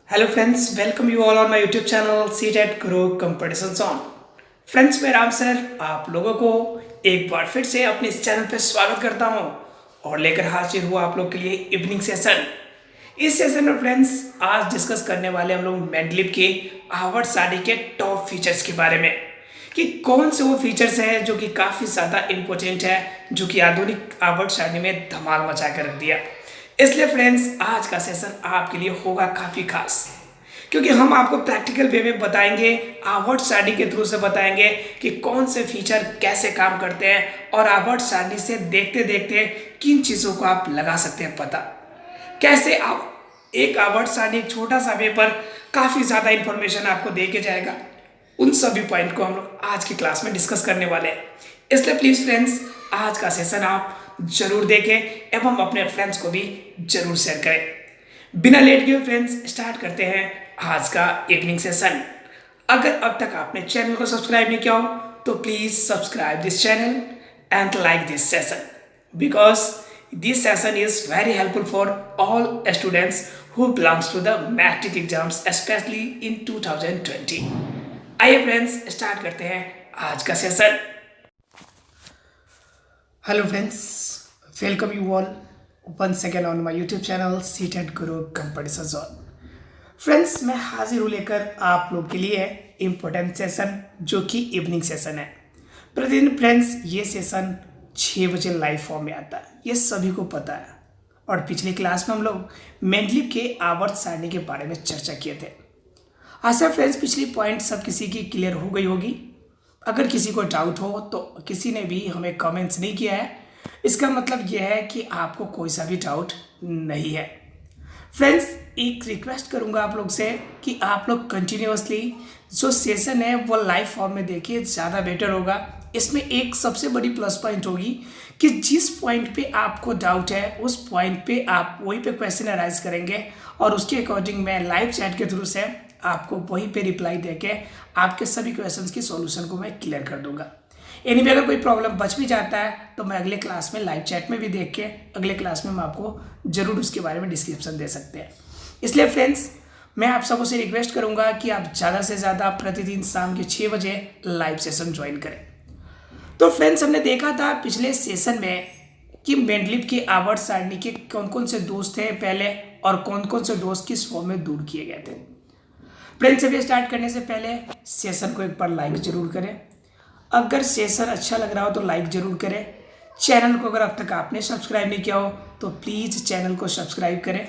Hello friends, welcome you all on my YouTube channel CTET Guru competition on. Friends, मैं Ram sir आप लोगों को एक बार फिर से अपने इस चैनल पे स्वागत करता हूं और लेकर हाजिर हुआ आप लोग के लिए इवनिंग सेशन। इस सेशन में फ्रेंड्स आज डिस्कस करने वाले हम लोग मैडलिब के हार्वर्ड साड़ी के टॉप फीचर्स के बारे में कि कौन से वो फीचर्स हैं जो कि काफ़ी ज़्यादा इम्पोर्टेंट है, जो कि आधुनिक हार्वर्ड साड़ी में धमाल मचा कर रख दिया। इसलिए फ्रेंड्स आज का सेशन आपके लिए होगा काफ़ी खास, क्योंकि हम आपको प्रैक्टिकल वे में बताएंगे, हार्वर्ड स्टडी के थ्रू से बताएंगे कि कौन से फीचर कैसे काम करते हैं और हार्वर्ड स्टडी से देखते देखते किन चीज़ों को आप लगा सकते हैं पता, कैसे आप एक हार्वर्ड स्टडी एक छोटा सा पेपर काफ़ी ज़्यादा इंफॉर्मेशन आपको दे के जाएगा। उन सभी पॉइंट को हम लोग आज की क्लास में डिस्कस करने वाले हैं। इसलिए प्लीज़ फ्रेंड्स आज का सेशन आप जरूर देखें एवं अपने फ्रेंड्स को भी जरूर शेयर करें। बिना लेट किए फ्रेंड्स स्टार्ट करते हैं आज का इवनिंग सेशन। अगर अब तक आपने चैनल को सब्सक्राइब नहीं किया हो तो please subscribe this channel and like this session, because this session is very helpful for all students who belongs to the matric exams specially in 2020। आइए फ्रेंड्स स्टार्ट करते हैं आज का session. Hello friends, welcome you all once again on my YouTube channel CTET Guru Competition Zone. Friends मैं हाजिर हूँ लेकर आप लोग के लिए इम्पोर्टेंट सेशन जो कि इवनिंग सेशन है। प्रतिदिन फ्रेंड्स ये सेशन 6 बजे लाइव फॉर्म में आता है, ये सभी को पता है। और पिछली क्लास में हम लोग मैडलिब के आवर्त सारणी के बारे में चर्चा किए थे। आशा फ्रेंड्स पिछली पॉइंट सब किसी की क्लियर हो गई होगी। अगर किसी को डाउट हो तो किसी ने भी हमें कमेंट्स नहीं किया है, इसका मतलब यह है कि आपको कोई सा भी डाउट नहीं है। फ्रेंड्स एक रिक्वेस्ट करूंगा आप लोग से कि आप लोग कंटिन्यूअसली जो सेशन है वो लाइव फॉर्म में देखिए, ज़्यादा बेटर होगा। इसमें एक सबसे बड़ी प्लस पॉइंट होगी कि जिस पॉइंट पे आपको डाउट है उस पॉइंट पे आप वहीं पे क्वेश्चन अराइज करेंगे और उसके अकॉर्डिंग मैं लाइव चैट के थ्रू से आपको वहीं पे रिप्लाई देके आपके सभी क्वेश्चंस की सॉल्यूशन को मैं क्लियर कर दूंगा। एनीवे अगर कोई प्रॉब्लम बच भी जाता है तो मैं अगले क्लास में लाइव चैट में भी देख के अगले क्लास में हम आपको जरूर उसके बारे में डिस्क्रिप्शन दे सकते हैं। इसलिए फ्रेंड्स मैं आप सबों से रिक्वेस्ट करूंगा कि आप ज़्यादा से ज़्यादा प्रतिदिन शाम के 6 बजे लाइव सेशन ज्वाइन करें। तो फ्रेंड्स हमने देखा था पिछले सेशन में कि मैडलिब के आवर्त सारणी के कौन कौन से दोष थे पहले और कौन कौन से दोष किस फॉर्म में दूर किए गए थे। फ्रेंड्स अभी स्टार्ट करने से पहले सेशन को एक बार लाइक जरूर करें। अगर सेशन अच्छा लग रहा हो तो लाइक जरूर करें। चैनल को अगर अब तक आपने सब्सक्राइब नहीं किया हो तो प्लीज़ चैनल को सब्सक्राइब करें।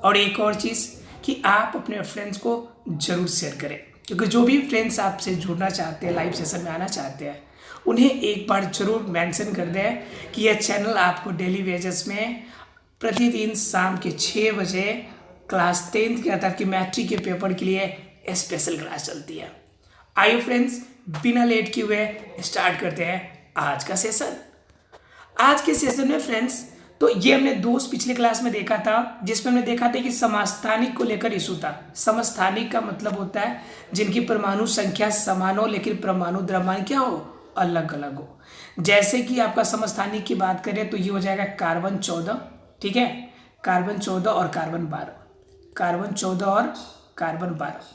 और एक और चीज़ कि आप अपने फ्रेंड्स को जरूर शेयर करें, क्योंकि जो भी फ्रेंड्स आपसे जुड़ना चाहते हैं, लाइव सेशन में आना चाहते हैं, उन्हें एक बार जरूर मेंशन कर दें कि यह चैनल आपको डेली बेसिस में प्रतिदिन शाम के 6 बजे क्लास 10th के अर्थात कि मैट्रिक के पेपर के लिए स्पेशल क्लास चलती है। आइए फ्रेंड्स बिना लेट किए हुए स्टार्ट करते हैं आज का सेशन। आज के सेशन में फ्रेंड्स तो ये हमने दोस्त पिछले क्लास में देखा था, जिसमें हमने देखा था कि समस्थानिक को लेकर इशू था। समस्थानिक का मतलब होता है जिनकी परमाणु संख्या समान हो लेकिन परमाणु द्रव्यमान क्या हो, अलग अलग हो। जैसे कि आपका समस्थानिक की बात करें तो ये हो जाएगा कार्बन 14, ठीक है, कार्बन 14 और कार्बन 12, कार्बन 14 और कार्बन 12।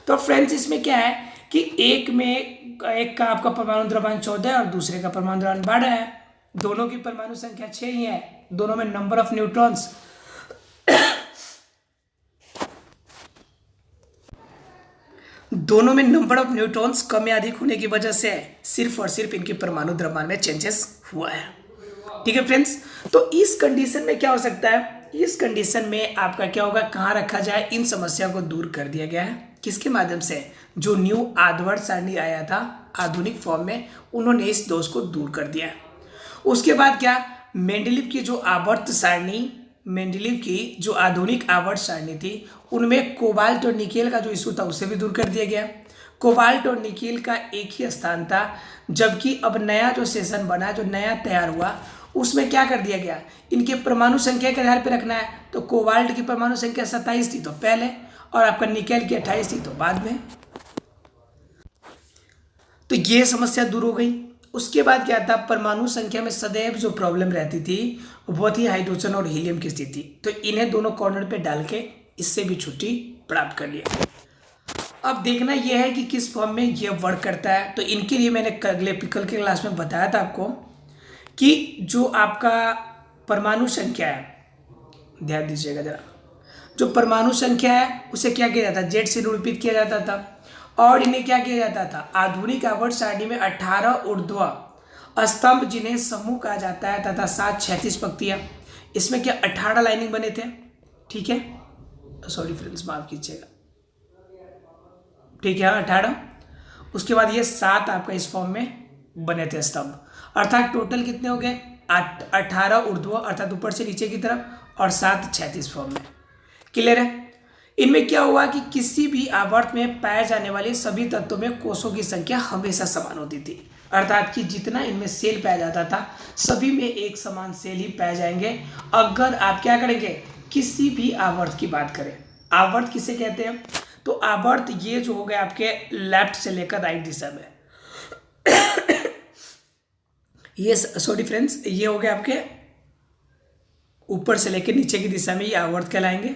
तो फ्रेंड्स इसमें क्या है कि एक का आपका परमाणु द्रव्यमान 14 है और दूसरे का परमाणु द्रव्यमान 12 है। दोनों की परमाणु संख्या 6 ही है। दोनों में नंबर ऑफ न्यूट्रॉन्स दोनों में नंबर ऑफ न्यूट्रॉन्स कम या अधिक होने की वजह से सिर्फ और सिर्फ इनके परमाणु द्रव्यमान में चेंजेस हुआ है। ठीक है फ्रेंड्स, तो इस कंडीशन में क्या हो सकता है, इस कंडीशन में आपका क्या होगा, कहाँ रखा जाए, इन समस्या को दूर कर दिया गया है। किसके माध्यम से, जो न्यू आवर्त सारणी आया था आधुनिक फॉर्म में, उन्होंने इस दोष को दूर कर दिया है। उसके बाद क्या, मेंडलीव की जो आवर्त सारणी, मेंडलीव की जो आधुनिक आवर्त सारणी थी उनमें कोबाल्ट और निकेल का जो इशू था उसे भी दूर कर दिया गया। कोबाल्ट और निकेल का एक ही स्थान था, जबकि अब नया जो सेशन बना, जो नया तैयार हुआ, उसमें क्या कर दिया गया, इनके परमाणु संख्या के आधार पर रखना है। तो कोबाल्ट की परमाणु संख्या 27 थी तो पहले, और आपका निकेल की 28 थी तो बाद में। तो ये समस्या दूर हो गई। उसके बाद क्या था, परमाणु संख्या में सदैव जो प्रॉब्लम रहती थी वो थी हाइड्रोजन और हीलियम की स्थिति। तो इन्हें दोनों कॉर्नर पे डाल के इससे भी छुट्टी प्राप्त कर लिया। अब देखना यह है कि किस फॉर्म में यह वर्क करता है। तो इनके लिए मैंने कल के क्लास में बताया था आपको कि जो आपका परमाणु संख्या है, ध्यान दीजिएगा जरा, जो परमाणु संख्या है उसे क्या किया जाता है, जेड से निरूपित किया जाता था। और इन्हें क्या किया जाता था, आधुनिक आवर्त सारणी में 18 ऊर्ध्व स्तंभ जिन्हें समूह कहा जाता है तथा 7 36 पंक्तियां, इसमें क्या 18 लाइनिंग बने थे, ठीक है, सॉरी फ्रेंड्स माफ कीजिएगा, ठीक है 18। उसके बाद ये 7 आपका इस फॉर्म में बने थे स्तंभ, अर्थात टोटल कितने हो गए 18 ऊर्ध्व अर्थात ऊपर से नीचे की तरफ और 7 36 फॉर्म में। क्लियर है। इनमें क्या हुआ कि किसी भी आवर्त में पाए जाने वाले सभी तत्वों में कोषों की संख्या हमेशा समान होती थी, अर्थात कि जितना इनमें सेल पाया जाता था सभी में एक समान सेल ही पाए जाएंगे। अगर आप क्या करेंगे, किसी भी आवर्त की बात करें, आवर्त किसे कहते हैं, तो आवर्त ये जो हो गए आपके लेफ्ट से लेकर राइट दिशा में, ये सॉरी फ्रेंड्स, ये हो गए आपके ऊपर से लेकर नीचे की दिशा में ये आवर्त कहलाएंगे,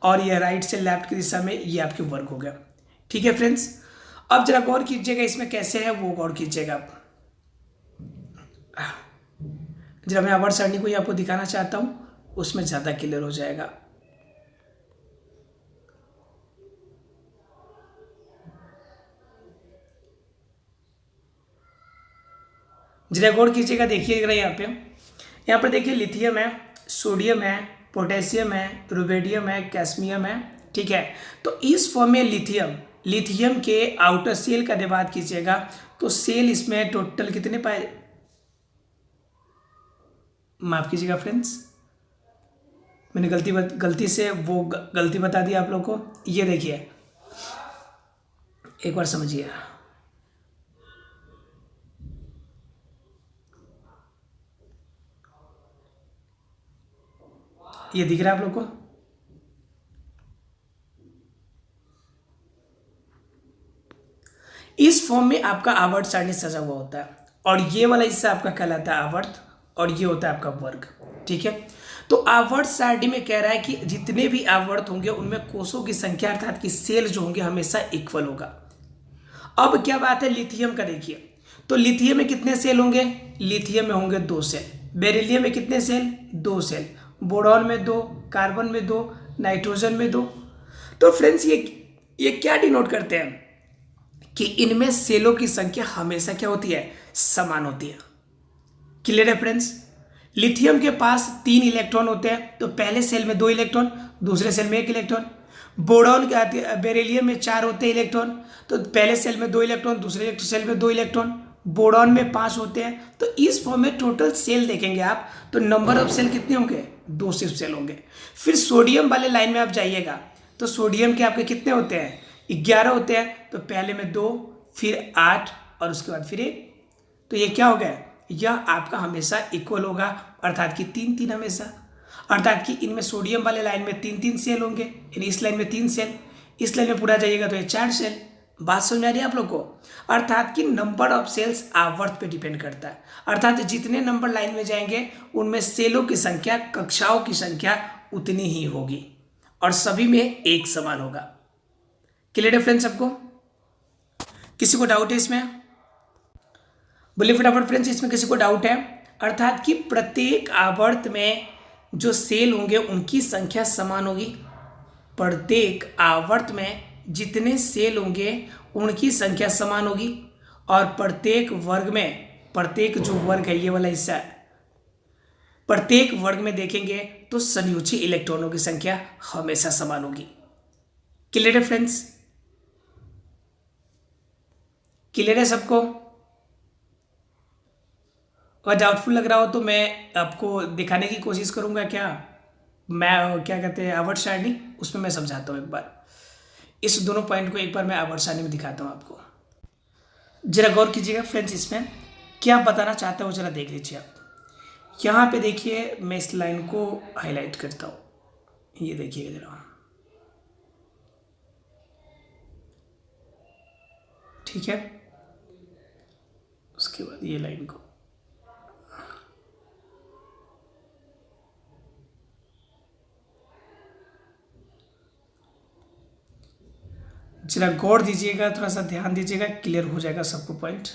और ये राइट से लेफ्ट की दिशा में ये आपके वर्ग हो गया। ठीक है फ्रेंड्स, अब जरा गौर कीजिएगा इसमें कैसे है वो गौर कीजिएगा आप। जरा मैं आवर्त सारणी को आपको दिखाना चाहता हूं, उसमें ज्यादा क्लियर हो जाएगा। जरा गौर कीजिएगा, देखिएगा यहाँ पर देखिए लिथियम है, सोडियम है, पोटेशियम है, रुबेडियम है, कैस्मियम है, ठीक है। तो इस फॉर्म में लिथियम के आउटर सेल का बात कीजिएगा तो सेल इसमें टोटल कितने पाए, माफ कीजिएगा फ्रेंड्स, मैंने गलती से वो गलती बता दी आप लोग को। ये देखिए एक बार समझिए, ये दिख रहा है आप लोग को, इस फॉर्म में आपका आवर्त सारणी सजा हुआ होता है, और ये वाला हिस्सा आपका कहलाता है आवर्त, और ये होता है आपका वर्ग। ठीक है, तो आवर्त सारणी में कह रहा है कि जितने भी आवर्त होंगे उनमें कोषों की संख्या अर्थात कि सेल जो होंगे हमेशा इक्वल होगा। अब क्या बात है लिथियम का, देखिए तो लिथियम में कितने सेल होंगे, लिथियम में होंगे 2 सेल, बेरिलियम में कितने सेल, 2 सेल, बोरॉन में 2, कार्बन में 2, नाइट्रोजन में 2। तो फ्रेंड्स ये क्या डिनोट करते हैं कि इनमें सेलों की संख्या हमेशा क्या होती है, समान होती है। क्लियर है फ्रेंड्स। लिथियम के पास 3 इलेक्ट्रॉन होते हैं, तो पहले सेल में 2 इलेक्ट्रॉन, दूसरे सेल में 1 इलेक्ट्रॉन। बोरॉन बेरिलियम में 4 होते हैं इलेक्ट्रॉन, तो पहले सेल में 2 इलेक्ट्रॉन, दूसरे सेल में 2 इलेक्ट्रॉन। बोरॉन में 5 होते हैं। तो इस फॉर्म में टोटल सेल देखेंगे आप तो नंबर ऑफ सेल कितने होंगे, 2 सिर्फ सेल होंगे। फिर सोडियम वाले लाइन में आप जाइएगा तो सोडियम के आपके कितने होते हैं, 11 होते हैं, तो पहले में 2, फिर 8 और उसके बाद फिर 1। तो ये क्या हो गया, यह आपका हमेशा इक्वल होगा, अर्थात कि 3 3 हमेशा, अर्थात कि इनमें सोडियम वाले लाइन में 3 3 सेल होंगे, यानी इस लाइन में 3 सेल, इस लाइन में पूरा जाइएगा तो ये 4 सेल। बात समझ में आ रही है आप लोग को। अर्थात कि नंबर ऑफ सेल्स आवर्त पे डिपेंड करता है, अर्थात जितने नंबर लाइन में जाएंगे उनमें सेलों की संख्या, कक्षाओं की संख्या उतनी ही होगी और सभी में एक समान होगा। क्लियर है फ्रेंड्स सबको, किसी को डाउट है इसमें, बोलिए फटाफट फ्रेंड्स, इसमें किसी को डाउट है। अर्थात कि प्रत्येक आवर्त में जो सेल होंगे उनकी संख्या समान होगी, प्रत्येक आवर्त में जितने सेल होंगे उनकी संख्या समान होगी, और प्रत्येक वर्ग में, प्रत्येक जो वर्ग है ये वाला हिस्सा है, प्रत्येक वर्ग में देखेंगे तो संयोजी इलेक्ट्रॉनों की संख्या हमेशा समान होगी। क्लियर है फ्रेंड्स, क्लियर है सबको। अगर डाउटफुल लग रहा हो तो मैं आपको दिखाने की कोशिश करूंगा, मैं क्या कहते हैं आवर्त सारणी, उसमें मैं समझाता हूँ एक बार, इस दोनों पॉइंट को एक बार मैं आवर्त सारणी में दिखाता हूँ आपको। जरा गौर कीजिएगा फ्रेंड्स, इसमें क्या बताना चाहता हूँ जरा देख लीजिए आप। यहाँ पे देखिए मैं इस लाइन को हाईलाइट करता हूँ, ये देखिएगा जरा, ठीक है। उसके बाद ये लाइन को, जरा गौर दीजिएगा, थोड़ा सा ध्यान दीजिएगा, क्लियर हो जाएगा सबको पॉइंट।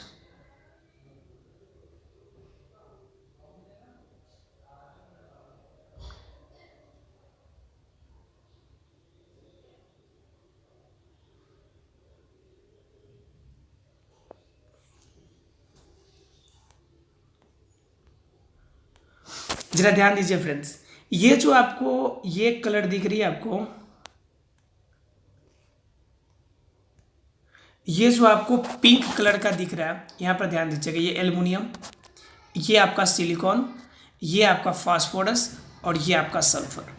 जरा ध्यान दीजिए फ्रेंड्स, ये जो आपको ये कलर दिख रही है आपको, ये जो आपको पिंक कलर का दिख रहा है, यहाँ पर ध्यान दीजिएगा, ये एल्युमिनियम, ये आपका सिलिकॉन, ये आपका फास्फोरस और ये आपका सल्फर।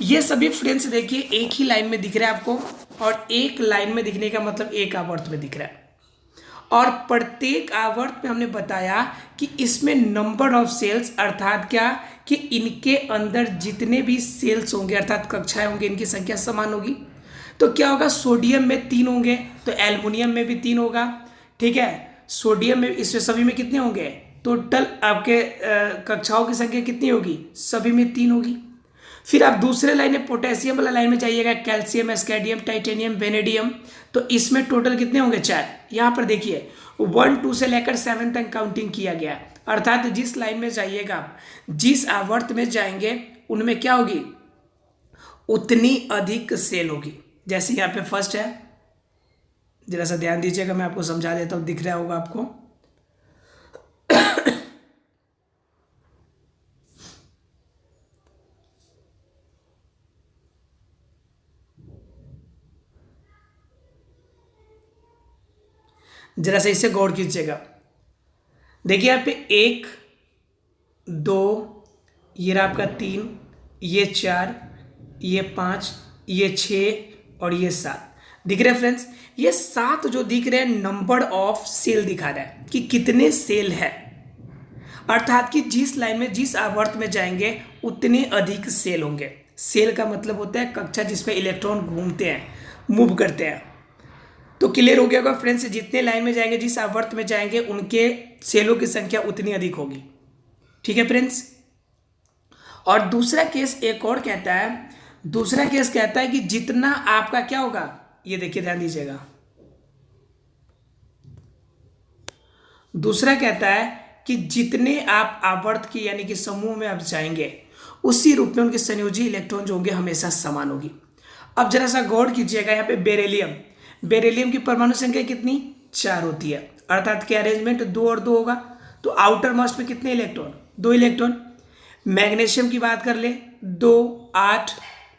ये सभी फ्रेंड्स देखिए एक ही लाइन में दिख रहा है आपको, और एक लाइन में दिखने का मतलब एक आवर्त में दिख रहा है। और प्रत्येक आवर्त में हमने बताया कि इसमें नंबर ऑफ सेल्स, अर्थात क्या कि इनके अंदर जितने भी सेल्स होंगे अर्थात कक्षाएं होंगी, इनकी संख्या समान होगी। तो क्या होगा, सोडियम में 3 होंगे तो एल्युमिनियम में भी 3 होगा। ठीक है, सोडियम में, इसमें सभी में कितने होंगे, टोटल आपके कक्षाओं की संख्या कितनी होगी, सभी में 3 होगी। फिर आप दूसरे लाइन में पोटेशियम वाला लाइन में जाइएगा, कैल्शियम, एस्केडियम, टाइटेनियम, वेनेडियम, तो इसमें टोटल कितने होंगे, 4। यहाँ पर देखिए 1 2 से लेकर 7 तक काउंटिंग किया गया, अर्थात जिस लाइन में जाइएगा आप, जिस आवर्त में जाएंगे उनमें क्या होगी, उतनी अधिक सेल होगी। जैसे यहाँ पे फर्स्ट है, जरा सा ध्यान दीजिएगा, मैं आपको समझा देता हूँ, दिख रहा होगा आपको। जरा सा इसे गौर कीजिएगा। देखिए यहाँ पे 1 2, ये रहा आपका 3, ये 4, ये 5, ये 6 और ये 7 दिख रहे हैं फ्रेंड्स। ये 7 जो दिख रहे हैं नंबर ऑफ सेल दिखा रहा है कि कितने सेल है, अर्थात कि जिस लाइन में, जिस आवर्त में जाएंगे उतने अधिक सेल होंगे। सेल का मतलब होता है कक्षा जिसमें इलेक्ट्रॉन घूमते हैं, मूव करते हैं। तो क्लियर हो गया होगा फ्रेंड्स, जितने लाइन में जाएंगे, जिस आवर्त में जाएंगे, उनके सेलों की संख्या उतनी अधिक होगी। ठीक है फ्रेंड्स। और दूसरा केस एक और कहता है, दूसरा केस कहता है कि जितना आपका क्या होगा, ये देखिए ध्यान दीजिएगा, दूसरा कहता है कि जितने आप आवर्त की यानी कि समूह में आप जाएंगे, उसी रूप में उनके संयोजी इलेक्ट्रॉन जो होंगे हमेशा समान होगी। अब जरा सा गौर कीजिएगा, यहाँ पे बेरिलियम, बेरिलियम की परमाणु संख्या कितनी, 4 होती है, अर्थात कि अरेंजमेंट 2 और 2 होगा, तो आउटर मोस्ट में कितने इलेक्ट्रॉन, 2 इलेक्ट्रॉन। मैग्नीशियम की बात कर ले, 2 8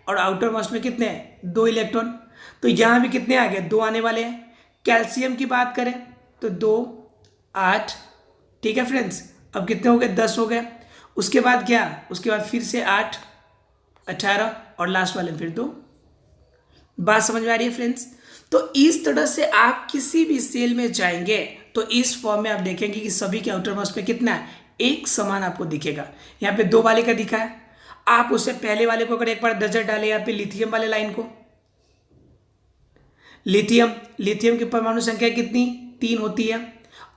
और आउटर मोस्ट में कितने हैं, 2 इलेक्ट्रॉन, तो यहाँ भी कितने आ गए, 2 आने वाले हैं। कैल्शियम की बात करें तो 2 8, ठीक है फ्रेंड्स, अब कितने हो गए, 10 हो गए। उसके बाद क्या, उसके बाद फिर से 8 18 और लास्ट वाले फिर 2। बात समझ में आ रही है फ्रेंड्स। तो इस तरह से आप किसी भी सेल में जाएंगे तो इस फॉर्म में आप देखेंगे कि सभी के आउटर मोस्ट पे कितना है, एक समान आपको दिखेगा। यहाँ पे 2 वाले का दिखा है, आप उससे पहले वाले को अगर एक बार नजर डालें, यहाँ पे लिथियम वाले लाइन को, लिथियम की परमाणु संख्या कितनी, 3 होती है,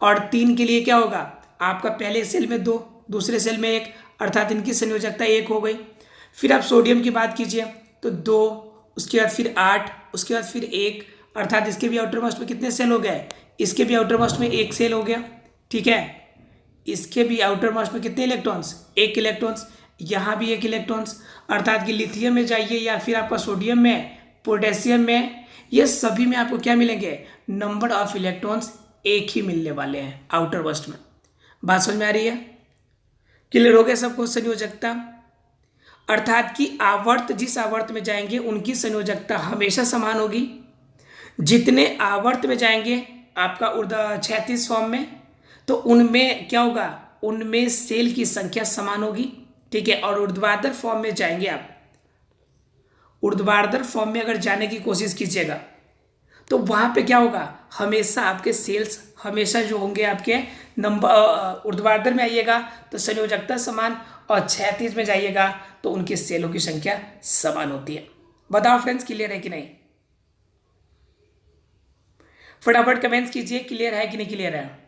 और 3 के लिए क्या होगा, आपका पहले सेल में 2, दूसरे सेल में 1, अर्थात इनकी संयोजकता 1 हो गई। फिर आप सोडियम की बात कीजिए तो 2, उसके बाद फिर 8, उसके बाद फिर 1, अर्थात इसके भी आउटर मोस्ट में कितने सेल हो गए, इसके भी आउटर मोस्ट में 1 सेल हो गया। ठीक है, इसके भी आउटर मोस्ट में कितने इलेक्ट्रॉन्स, 1 इलेक्ट्रॉन्स, यहाँ भी 1 इलेक्ट्रॉन्स, अर्थात कि लिथियम में जाइए या फिर आपका सोडियम में, पोटेशियम में, ये सभी में आपको क्या मिलेंगे, नंबर ऑफ इलेक्ट्रॉन्स एक ही मिलने वाले हैं आउटर मोस्ट में। बात समझ में आ रही है, क्लियर हो गया सबको। संयोजकता अर्थात कि आवर्त, जिस आवर्त में जाएंगे उनकी संयोजकता हमेशा समान होगी। जितने आवर्त में जाएंगे आपका क्षैतिज फॉर्म में, तो उनमें क्या होगा, उनमें सेल की संख्या समान होगी। ठीक है, और ऊर्ध्वाधर फॉर्म में जाएंगे आप, ऊर्ध्वाधर फॉर्म में अगर जाने की कोशिश कीजिएगा तो वहां पे क्या होगा, हमेशा आपके सेल्स हमेशा जो होंगे आपके नंबर, ऊर्ध्वाधर में आइएगा तो संयोजकता समान, और क्षैतिज में जाइएगा तो उनके सेलों की संख्या समान होती है। बताओ फ्रेंड्स, क्लियर है कि नहीं, फटाफट कमेंट्स कीजिए, क्लियर है कि नहीं क्लियर है,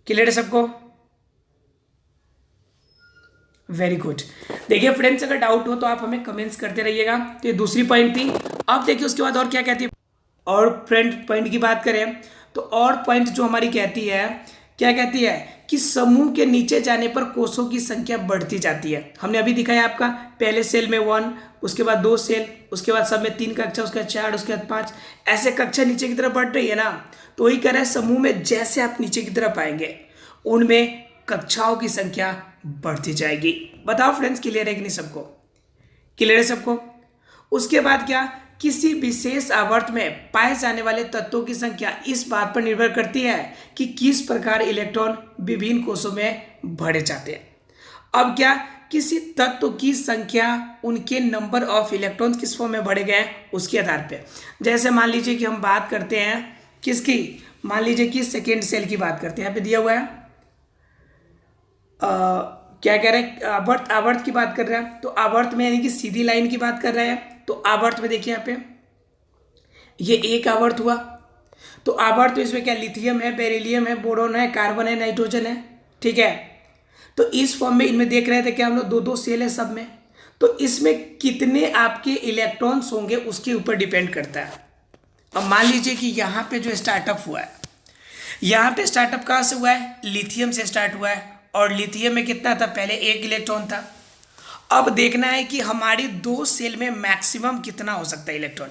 क्लियर है सबको, वेरी गुड। देखिए फ्रेंड्स, अगर डाउट हो तो आप हमें कमेंट्स करते रहिएगा। तो ये दूसरी पॉइंट थी। अब देखिए उसके बाद और क्या कहती है। और फ्रेंड पॉइंट की बात करें तो और पॉइंट जो हमारी कहती है, क्या कहती है कि समूह के नीचे जाने पर कोषों की संख्या बढ़ती जाती है। हमने अभी दिखाया आपका, पहले सेल में 1, उसके बाद 2 सेल, उसके बाद सब में 3 कक्षा, उसके बाद 4, उसके बाद 5, ऐसे कक्षा नीचे की तरफ बढ़ रही है ना। तो वही कह रहा है, समूह में जैसे आप नीचे की तरफ आएंगे उनमें कक्षाओं की संख्या बढ़ती जाएगी। बताओ फ्रेंड्स, क्लियर है कि नहीं सबको? क्लियर है सबको? उसके बाद क्या, किसी विशेष आवर्त में पाए जाने वाले तत्वों की संख्या इस बात पर निर्भर करती है कि किस प्रकार इलेक्ट्रॉन विभिन्न कोषों में भरे जाते हैं। अब क्या, किसी तत्व की संख्या उनके नंबर ऑफ इलेक्ट्रॉन्स किस फॉर्म में भरे गए हैं उसके आधार पे। जैसे मान लीजिए कि हम बात करते हैं किसकी, मान लीजिए कि सेकेंड सेल की बात करते हैं। यहाँ पे दिया हुआ है क्या कह रहे हैं, आवर्त, आवर्त की बात कर रहे हैं। तो आवर्त में यानी कि सीधी लाइन की बात कर रहे हैं। तो आवर्त में देखिए यहाँ पे ये एक आवर्त हुआ। तो आवर्त इसमें क्या, लिथियम है, बेरिलियम है, बोरोन है, कार्बन है, नाइट्रोजन है, ठीक है। तो इस फॉर्म में इनमें देख रहे थे क्या हम लोग, 2-2 सेल है सब में। तो इसमें कितने आपके इलेक्ट्रॉन्स होंगे उसके ऊपर डिपेंड करता है। अब मान लीजिए कि यहाँ पे जो स्टार्टअप हुआ है, यहाँ पे स्टार्टअप कहाँ से हुआ है, लिथियम से स्टार्ट हुआ है। और लिथियम में कितना था, पहले 1 इलेक्ट्रॉन था। अब देखना है कि हमारी 2 सेल में मैक्सिमम कितना हो सकता है इलेक्ट्रॉन।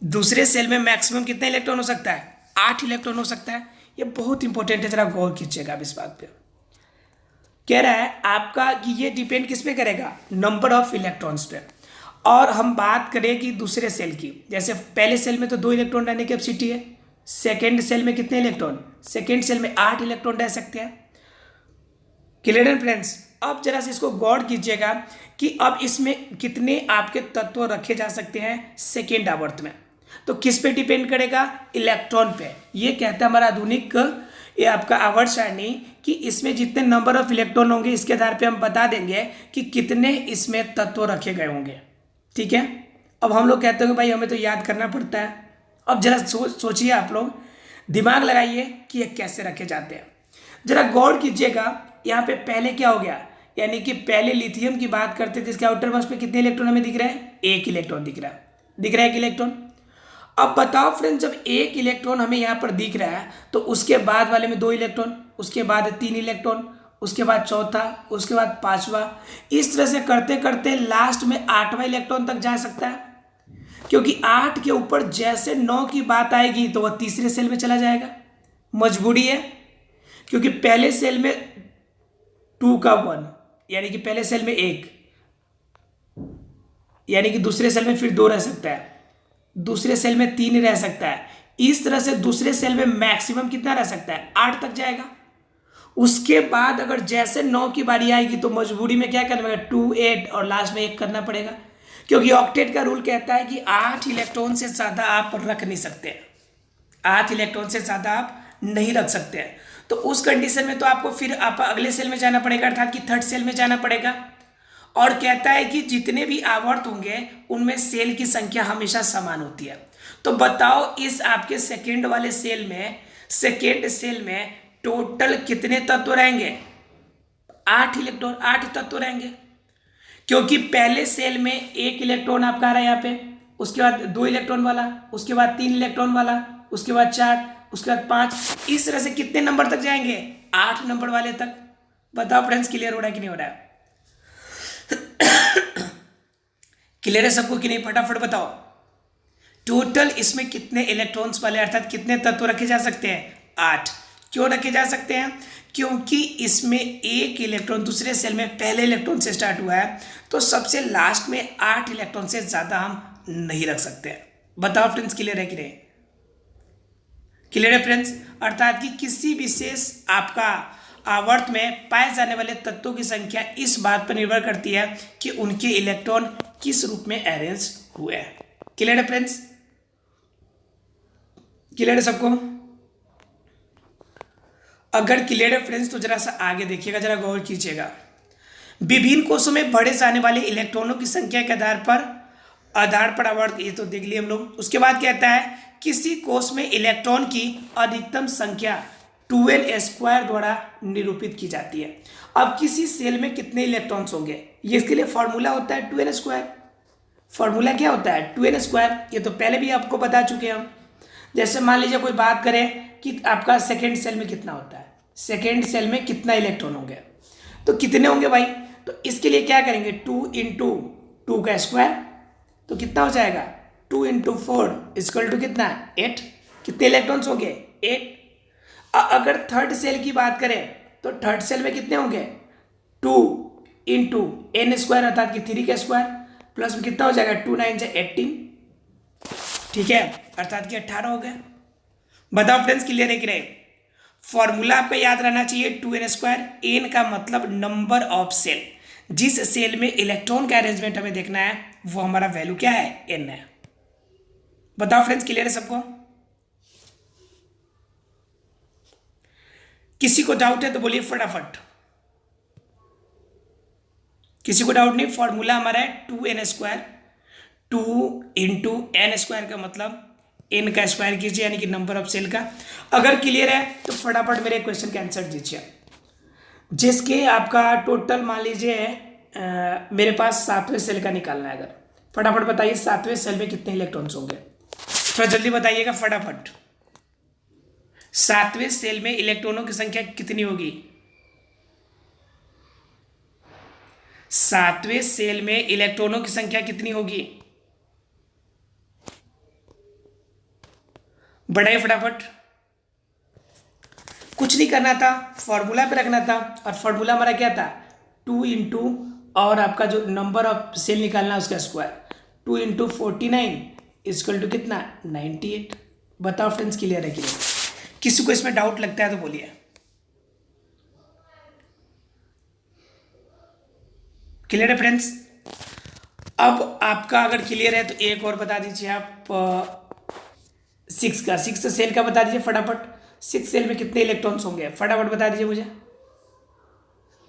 दूसरे सेल में मैक्सिमम कितना इलेक्ट्रॉन हो सकता है, 8 इलेक्ट्रॉन हो सकता है। ये बहुत इंपॉर्टेंट है, जरा गौर कीजिएगा अब इस बात पे। कह रहा है आपका कि ये डिपेंड किस पे करेगा, नंबर ऑफ इलेक्ट्रॉन्स पे। और हम बात करें कि दूसरे सेल की, जैसे पहले सेल में तो 2 इलेक्ट्रॉन रहने की कैपेसिटी है। सेकेंड सेल में कितने इलेक्ट्रॉन, सेकेंड सेल में 8 इलेक्ट्रॉन रह सकते हैं। क्लियर है फ्रेंड्स? अब जरा से इसको गौर कीजिएगा कि अब इसमें कितने आपके तत्व रखे जा सकते हैं सेकेंड आवर्त में। तो किस पे डिपेंड करेगा, इलेक्ट्रॉन पे। ये कहता है हमारा आधुनिक ये आपका आवर्त सारणी कि इसमें जितने नंबर ऑफ इलेक्ट्रॉन होंगे इसके आधार पे हम बता देंगे कि कितने इसमें तत्व रखे गए होंगे, ठीक है। अब हम लोग कहते हैं भाई हमें तो याद करना पड़ता है। अब जरा सोचिए आप लोग, दिमाग लगाइए कि ये कैसे रखे जाते हैं। जरा गौर कीजिएगा, यहाँ पे पहले क्या हो गया, यानी कि पहले लिथियम की बात करते थे, इसके आउटर मोस्ट पे कितने इलेक्ट्रॉन हमें दिख रहे हैं, 1 इलेक्ट्रॉन दिख रहा है, दिख रहा है 1 इलेक्ट्रॉन। अब बताओ फ्रेंड्स, जब 1 इलेक्ट्रॉन हमें यहाँ पर दिख रहा है तो उसके बाद वाले में 2 इलेक्ट्रॉन, उसके बाद 3 इलेक्ट्रॉन, उसके बाद चौथा, उसके बाद 5वां, इस तरह से करते करते लास्ट में 8वां इलेक्ट्रॉन तक जा सकता है। क्योंकि 8 के ऊपर जैसे 9 की बात आएगी तो वह तीसरे सेल में चला जाएगा, मजबूरी है। क्योंकि पहले सेल में 2 का 1, यानी कि पहले सेल में 1, यानी कि दूसरे सेल में फिर 2 रह सकता है, दूसरे सेल में 3 रह सकता है। इस तरह से दूसरे सेल में मैक्सिमम कितना रह सकता है, 8 तक जाएगा। उसके बाद अगर जैसे 9 की बारी आएगी तो मजबूरी में क्या करना पड़ेगा, 2, 8 और लास्ट में 1 करना पड़ेगा। क्योंकि ऑक्टेट का रूल कहता है कि 8 इलेक्ट्रॉन से ज़्यादा आप रख नहीं सकते, 8 इलेक्ट्रॉन से ज़्यादा आप नहीं रख सकते हैं। तो उस कंडीशन में तो आपको फिर आप अगले सेल में जाना पड़ेगा, अर्थात कि थर्ड सेल में जाना पड़ेगा। और कहता है कि जितने भी आवर्त होंगे उनमें सेल की संख्या हमेशा समान होती है। तो बताओ इस आपके सेकेंड वाले सेल में, सेकेंड सेल में टोटल कितने तत्व रहेंगे, 8 इलेक्ट्रॉन, 8 तत्व रहेंगे। क्योंकि पहले सेल में 1 इलेक्ट्रॉन आपका आ रहा है यहाँ पे, उसके बाद 2 इलेक्ट्रॉन वाला, उसके बाद 3 इलेक्ट्रॉन वाला, उसके बाद 4, उसके बाद 5, इस तरह से कितने नंबर तक जाएंगे, 8 नंबर वाले तक। बताओ फ्रेंड्स, क्लियर हो रहा है कि नहीं हो रहा है? क्लियर है सबको कि नहीं? फटाफट बताओ, टोटल इसमें कितने इलेक्ट्रॉन्स वाले अर्थात कितने तत्व रखे जा सकते हैं, 8। क्यों रखे जा सकते हैं? क्योंकि इसमें 1 इलेक्ट्रॉन दूसरे सेल में पहले इलेक्ट्रॉन से स्टार्ट हुआ है, तो सबसे लास्ट में 8 इलेक्ट्रॉन से ज्यादा हम नहीं रख सकते। बताओ फ्रेंड्स, क्लियर है कि नहीं? क्लियर है फ्रेंड्स? अर्थात कि किसी विशेष आपका आवर्त में पाए जाने वाले तत्वों की संख्या इस बात पर निर्भर करती है कि उनके इलेक्ट्रॉन किस रूप में अरेंज हुए हैं। क्लियर है फ्रेंड्स? क्लियर है सबको? अगर क्लियर है फ्रेंड्स तो जरा सा आगे देखिएगा, जरा गौर कीजिएगा। विभिन्न कोषों में भरे जाने वाले इलेक्ट्रॉनों की संख्या के आधार पर आवर्त, ये तो देख लिए हम लोग। उसके बाद कहता है किसी कोष में इलेक्ट्रॉन की अधिकतम संख्या 2n² द्वारा निरूपित की जाती है। अब किसी सेल में कितने इलेक्ट्रॉन्स होंगे, ये इसके लिए फॉर्मूला होता है 2n²। फॉर्मूला क्या होता है 2n², ये तो पहले भी आपको बता चुके हैं हम। जैसे मान लीजिए कोई बात करें कि आपका सेकेंड सेल में कितना होता है, सेकेंड सेल में कितना इलेक्ट्रॉन होंगे, तो कितने होंगे भाई, तो इसके लिए क्या करेंगे 2 × 2 का स्क्वायर, तो कितना हो जाएगा 2 × 4 इक्वल टू कितना 8। कितने इलेक्ट्रॉन्स होंगे 8। अगर थर्ड सेल की बात करें तो थर्ड सेल में कितने होंगे 2 × n² अर्थात कि 3 का स्क्वायर प्लस में कितना हो जाएगा 2 × 9 = 18, ठीक है, अर्थात कि 18 हो गया। बताओ फ्रेंड्स क्लियर है कि नहीं। फॉर्मूला आपका याद रहना चाहिए 2n²। n का मतलब नंबर ऑफ सेल, जिस सेल में इलेक्ट्रॉन का अरेंजमेंट हमें देखना है वो हमारा वैल्यू क्या है n है। बताओ फ्रेंड्स क्लियर है सबको। किसी को डाउट है तो बोलिए फटाफट। किसी को डाउट नहीं, फॉर्मूला हमारा है 2n²। 2 × n² का मतलब n का स्क्वायर कीजिए यानी कि नंबर ऑफ सेल का। अगर क्लियर है तो फटाफट मेरे क्वेश्चन का आंसर दीजिए। जिसके आपका टोटल मान लीजिए मेरे पास 7वें सेल का निकालना है, अगर फटाफट बताइए 7वें सेल में कितने इलेक्ट्रॉन्स होंगे, थोड़ा जल्दी बताइएगा फटाफट। 7वें सेल में इलेक्ट्रॉनों की संख्या कितनी होगी, 7वें सेल में इलेक्ट्रॉनों की संख्या कितनी होगी, बढ़ाइए फटाफट। कुछ नहीं करना था, फॉर्मूला पे रखना था, और फॉर्मूला हमारा क्या था 2 × और आपका जो नंबर ऑफ सेल निकालना है उसका स्क्वायर, 2 × 49 इक्वल टू कितना 98। बताओ फ्रेंड्स क्लियर है कि नहीं। किसी को इसमें डाउट लगता है तो बोलिए। क्लियर है फ्रेंड्स। अब आपका अगर क्लियर है तो एक और बता दीजिए आप 6 सेल का बता दीजिए फटाफट। 6 सेल में कितने इलेक्ट्रॉन्स होंगे फटाफट बता दीजिए मुझे।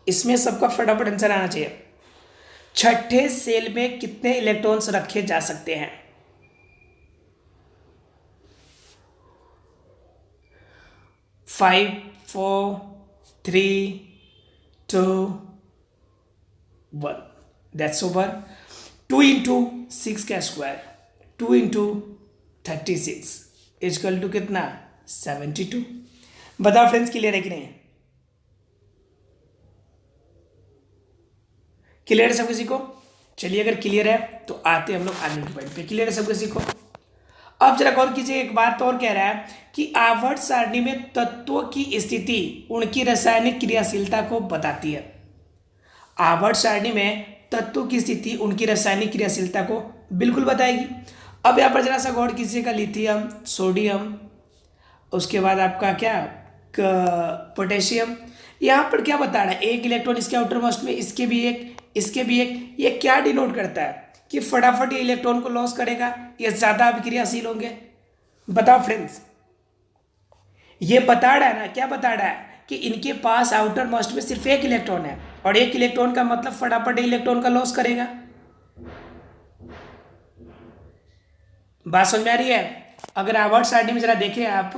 इसमें सबका फटाफट आंसर आना चाहिए। छठे सेल में कितने इलेक्ट्रॉन्स रखे जा सकते हैं, 5 4 3 2 1, दैट्स ओवर। 2 × 6 का स्क्वायर, 2 × 36 इक्वल टू कितना 72। बताओ फ्रेंड्स क्लियर है कि नहीं। क्लियर है सब किसी को। चलिए अगर क्लियर है तो आते हम लोग आगे के पॉइंट पे। क्लियर है सब किसी को। अब जरा गौर कीजिए, एक बात और कह रहा है कि आवर्त सारणी में तत्वों की स्थिति उनकी रासायनिक क्रियाशीलता को बताती है। आवर्त सारणी में तत्वों की स्थिति उनकी रासायनिक क्रियाशीलता को बिल्कुल बताएगी। अब यहाँ पर जरा सा गौर कीजिएगा, लिथियम, सोडियम, उसके बाद आपका क्या पोटेशियम, यहाँ पर क्या बता रहा है, एक इलेक्ट्रॉन इसके आउटर मोस्ट में, इसके भी एक, इसके भी एक। ये क्या डिनोट करता है कि फटाफट ये इलेक्ट्रॉन को लॉस करेगा, ये ज़्यादा अभिक्रियाशील होंगे। बताओ फ्रेंड्स, ये बता रहा है ना, क्या बता रहा है कि इनके पास आउटर मोस्ट में सिर्फ एक इलेक्ट्रॉन है, और एक इलेक्ट्रॉन का मतलब फटाफट इलेक्ट्रॉन का लॉस करेगा। बात समझ में आ रही है। अगर आवर्त सारणी में जरा देखें आप,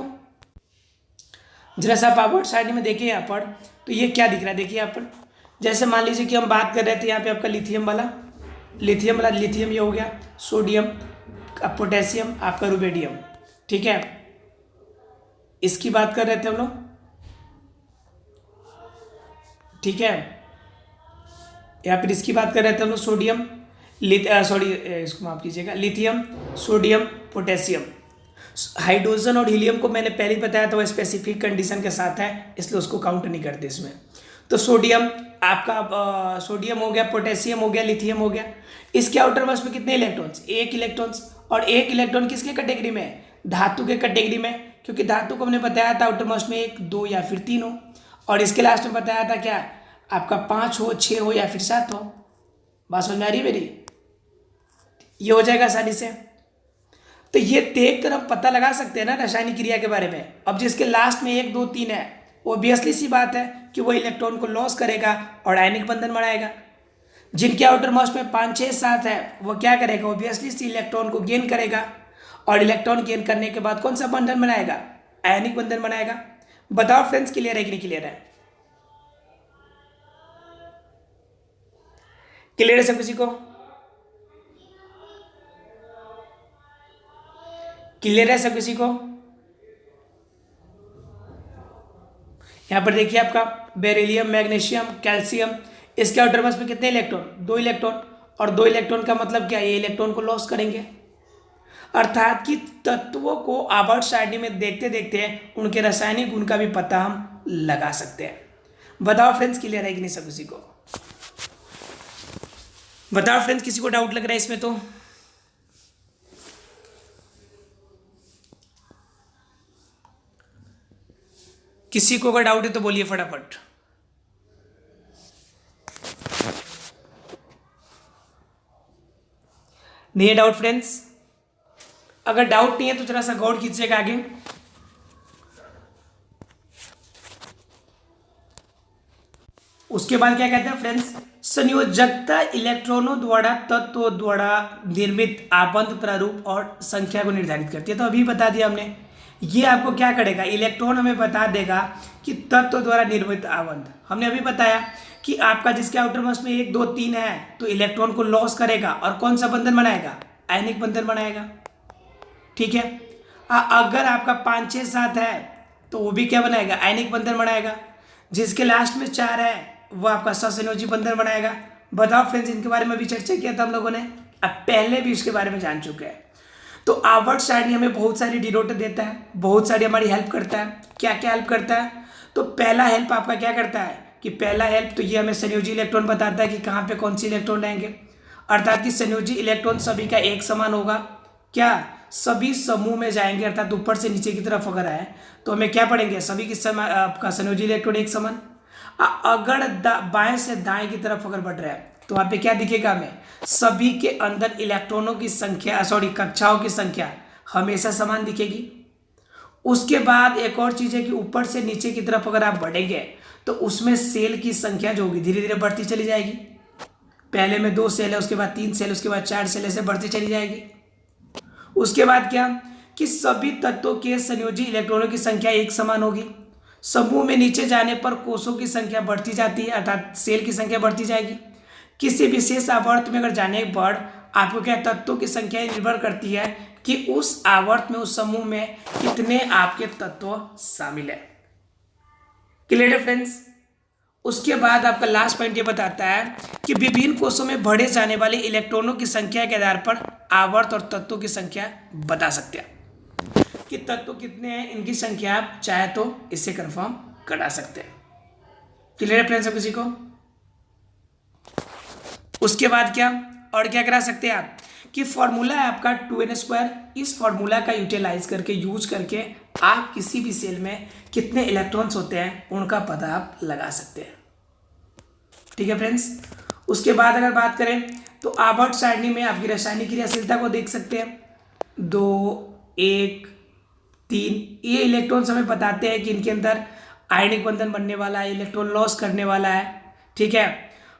जरा सा आप आवर्त सारणी में देखिए यहाँ पर, तो ये क्या दिख रहा है देखिए यहाँ पर। जैसे मान लीजिए कि हम बात कर रहे थे यहाँ पे आपका लिथियम वाला लिथियम ये हो गया, सोडियम, पोटेशियम, आपका रुबेडियम, ठीक है, इसकी बात कर रहे थे हम लोग, ठीक है। या फिर इसकी बात कर रहे थे हम लोग, सोडियम, इसको माफ कीजिएगा, लिथियम, सोडियम, पोटेशियम। हाइड्रोजन और हीलियम को मैंने पहले ही बताया था वो स्पेसिफिक कंडीशन के साथ है, इसलिए उसको काउंट नहीं करते इसमें। तो सोडियम आपका सोडियम हो गया, पोटेशियम हो गया, लिथियम हो गया। इसके आउटर मोस्ट में कितने इलेक्ट्रॉन्स, एक इलेक्ट्रॉन्स। और एक इलेक्ट्रॉन किसके कैटेगरी में, धातु के कैटेगरी में, क्योंकि धातु को हमने बताया था आउटर मोस्ट में 1 2 या फिर 3 हो, और इसके लास्ट में बताया था क्या आपका 5 हो, 6 हो या फिर 7 हो। बात समझ में आ रही है मेरी। ये हो जाएगा आसानी से। तो ये देख कर हम पता लगा सकते हैं ना रासायनिक क्रिया के बारे में। अब जिसके लास्ट में 1 2 3 है, ऑब्वियसली सी बात है कि वो इलेक्ट्रॉन को लॉस करेगा और आयनिक बंधन बनाएगा। जिनके आउटर मोस्ट में 5 6 7 है, वो क्या करेगा, ऑब्वियसली सी इलेक्ट्रॉन को गेन करेगा, और इलेक्ट्रॉन गेन करने के बाद कौन सा बंधन बनाएगा, आयनिक बंधन बनाएगा। बताओ फ्रेंड्स, क्लियर है कि नहीं क्लियर है? क्लियर है सब किसी को? क्लियर है सब किसी को? यहां पर देखिए आपका बेरिलियम, मैग्नीशियम, कैल्शियम, इसके आउटर मास में कितने इलेक्ट्रॉन? 2 इलेक्ट्रॉन। और 2 इलेक्ट्रॉन का मतलब क्या? ये इलेक्ट्रॉन को लॉस करेंगे, अर्थात कि तत्वों को आवर्त सारणी में देखते देखते उनके रासायनिक गुण का भी पता हम लगा सकते हैं। बताओ फ्रेंड्स, क्लियर है कि नहीं सब किसी को? बताओ फ्रेंड्स, किसी को डाउट लग रहा है इसमें? तो किसी को अगर डाउट है तो बोलिए फटाफट। नहीं है डाउट फ्रेंड्स? अगर डाउट नहीं है तो थोड़ा सा गौर कीजिएगा आगे। उसके बाद क्या कहते हैं फ्रेंड्स? संयोजकता इलेक्ट्रॉनों द्वारा तत्वों द्वारा निर्मित आबंध प्रारूप और संख्या को निर्धारित करती है। तो अभी बता दिया हमने, ये आपको क्या करेगा? इलेक्ट्रॉन हमें बता देगा कि तत्व द्वारा निर्मित आबंध। हमने अभी बताया कि आपका जिसके आउटर मोस्ट में 1 2 3 है तो इलेक्ट्रॉन को लॉस करेगा और कौन सा बंधन बनाएगा? आयनिक बंधन बनाएगा, ठीक है। अगर आपका 5 6 7 है तो वो भी क्या बनाएगा? आयनिक बंधन बनाएगा। जिसके लास्ट में 4 है वो आपका सहसंयोजी बंधन बनाएगा। बताओ फ्रेंड्स, इनके बारे में भी चर्चा किया था हम लोगों ने, अब पहले भी इसके बारे में जान चुके हैं। तो आवर्त सारणी हमें बहुत सारी डिनोट देता है, बहुत सारी हमारी हेल्प करता है। क्या क्या हेल्प करता है? तो पहला हेल्प आपका क्या करता है कि पहला हेल्प तो ये हमें संयोजी इलेक्ट्रॉन बताता है कि कहाँ पे कौन सी इलेक्ट्रॉन रहेंगे, अर्थात कि संयोजी इलेक्ट्रॉन सभी का एक समान होगा। क्या? सभी समूह में जाएंगे, अर्थात ऊपर से नीचे की तरफ अगर आए तो हमें क्या पढ़ेंगे? सभी की आपका संयोजी इलेक्ट्रॉन एक समान। अगर बाएं से दाएं की तरफ अगर बढ़ रहा है तो वहां पे क्या दिखेगा हमें? सभी के अंदर इलेक्ट्रॉनों की संख्या, कक्षाओं की संख्या हमेशा समान दिखेगी। उसके बाद एक और चीज है कि ऊपर से नीचे की तरफ अगर आप बढ़ेंगे तो उसमें सेल की संख्या जो होगी धीरे धीरे बढ़ती चली जाएगी। पहले में 2 सेल है, उसके बाद 3 सेल, उसके बाद 4 सेल, ऐसे बढ़ती चली जाएगी। उसके बाद क्या कि सभी तत्वों के संयोजी इलेक्ट्रॉनों की संख्या एक समान होगी। समूह में नीचे जाने पर कोषों की संख्या बढ़ती जाती है, अर्थात सेल की संख्या बढ़ती जाएगी। किसी विशेष आवर्त में अगर जाने पर आपको क्या तत्वों की संख्या निर्भर करती है कि उस आवर्त में, उस समूह में कितने आपके तत्व शामिल है। क्लियर है फ्रेंड्स? उसके बाद आपका लास्ट पॉइंट ये बताता है कि विभिन्न कोषों में बढ़े जाने वाले इलेक्ट्रॉनों की संख्या के आधार पर आवर्त और तत्वों की संख्या बता सकते हैं कि तत्व कितने हैं, इनकी संख्या आप चाहे तो इससे कंफर्म करा सकते हैं। क्लियर है फ्रेंड्स सब किसी को? उसके बाद क्या और क्या करा सकते हैं आप कि फॉर्मूला है आपका 2n²। इस फॉर्मूला का यूटिलाइज करके, यूज करके आप किसी भी सेल में कितने इलेक्ट्रॉन्स होते हैं उनका पता आप लगा सकते हैं। ठीक है फ्रेंड्स? उसके बाद अगर बात करें तो आवर्त सारणी में आपकी रासायनिक क्रियाशीलता को देख सकते हैं। 2 1 3 ये इलेक्ट्रॉन्स हमें बताते हैं कि इनके अंदर आयनिक बंधन बनने वाला है, इलेक्ट्रॉन लॉस करने वाला है। ठीक है,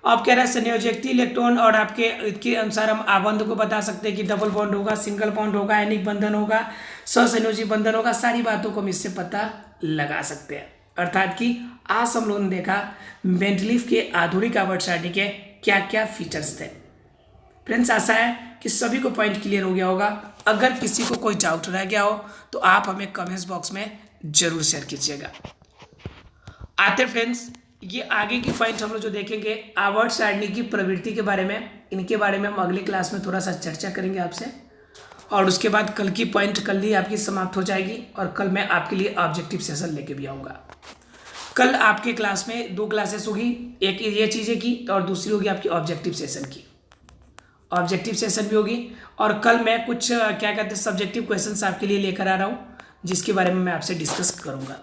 अब कह रहा है संयोजकता इलेक्ट्रॉन और आपके इसके अनुसार हम आबंध को बता सकते हैं कि डबल बॉन्ड होगा, सिंगल बॉन्ड होगा, आयनिक बंधन होगा, सहसंयोजी बंधन होगा। सारी बातों को हम इससे पता लगा सकते हैं, अर्थात कि आज हम लोगों ने देखा मेंडलीफ के आधुनिक आवर्त सारणी के क्या क्या फीचर्स थे। फ्रेंड्स, आशा है कि सभी को पॉइंट क्लियर हो गया होगा। अगर किसी को कोई डाउट रह गया हो तो आप हमें कमेंट्स बॉक्स में जरूर शेयर कीजिएगा। आते फ्रेंड्स, ये आगे की पॉइंट हम लोग जो देखेंगे आवर्त सारणी की प्रवृत्ति के बारे में, इनके बारे में हम अगले क्लास में थोड़ा सा चर्चा करेंगे आपसे। और उसके बाद कल की पॉइंट कल ही आपकी समाप्त हो जाएगी और कल मैं आपके लिए ऑब्जेक्टिव सेशन लेके भी आऊँगा। कल आपके क्लास में 2 क्लासेस होगी, एक ये चीज़ें की और दूसरी होगी आपकी ऑब्जेक्टिव सेशन की। ऑब्जेक्टिव सेशन भी होगी और कल मैं कुछ क्या कहते हैं सब्जेक्टिव क्वेश्चंस आपके लिए लेकर आ रहा हूँ जिसके बारे में मैं आपसे डिस्कस करूँगा।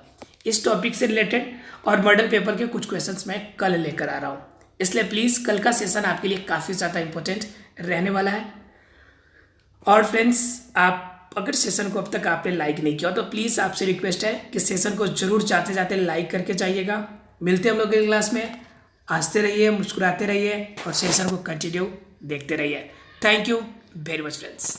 इस टॉपिक से रिलेटेड और मॉडल पेपर के कुछ क्वेश्चंस मैं कल लेकर आ रहा हूँ, इसलिए प्लीज़ कल का सेशन आपके लिए काफ़ी ज़्यादा इंपॉर्टेंट रहने वाला है। और फ्रेंड्स, आप अगर सेशन को अब तक आपने लाइक नहीं किया तो प्लीज़ आपसे रिक्वेस्ट है कि सेशन को जरूर जाते जाते लाइक करके जाइएगा। मिलते हैं हम लोग अगली क्लास में। हंसते रहिए, मुस्कुराते रहिए और सेशन को कंटिन्यू देखते रहिए। Thank you very much friends.